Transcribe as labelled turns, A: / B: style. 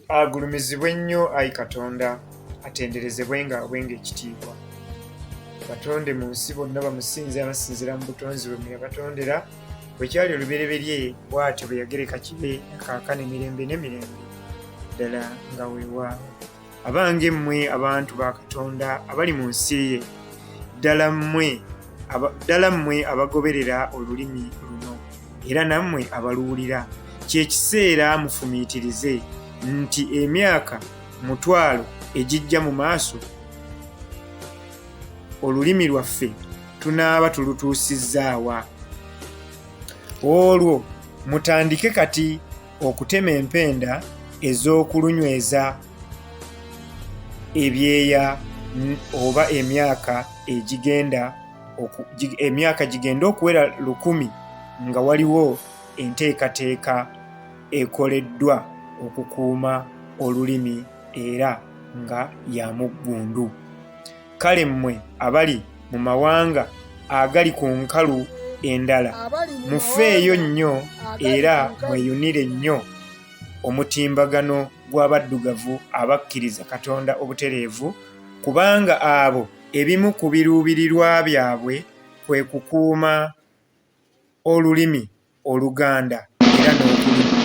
A: agulumizibwe nnyo ayi Katonda atenderezebwe nga abwenga ekitiibwa. Batonde mu nsi bonna bamusinze abasinzira mu butonzi bwe yabatondera bwe kyali olubereberye bw'atyo bwe yagereka kibe akaakana emirembe n'emirembe ddala nga weewaawo. Abange mmwe abantu ba Katonda abali mu nsi ye, ddala mmwe abagoberera olulimi luno era nammwe abaluwulira, kye kiseera mufumiitirize nti emyaka 1,000 egijja mu maaso olulimi lwaffe tunaaba tulutuusizzaawa. Olwo mutandike kati okutema empenda ez'okulunyweza ebyeya oba emyaka gigenda okuwera 1,000 nga waliwo enteekateeka ekoleddwa okukuuma olulimi era nga ya muggundu. Kale mmwe abali mu mawanga agali ku nkalu endala mufeeyo nnyo era mweyunire nnyo omutimbagano gw'abaddugavu abakkiriza Katonda obutereevu, kubanga abo ebimu ku biruubirirwa byabwe kwe kukuuma olulimi Oluganda era n'okulima.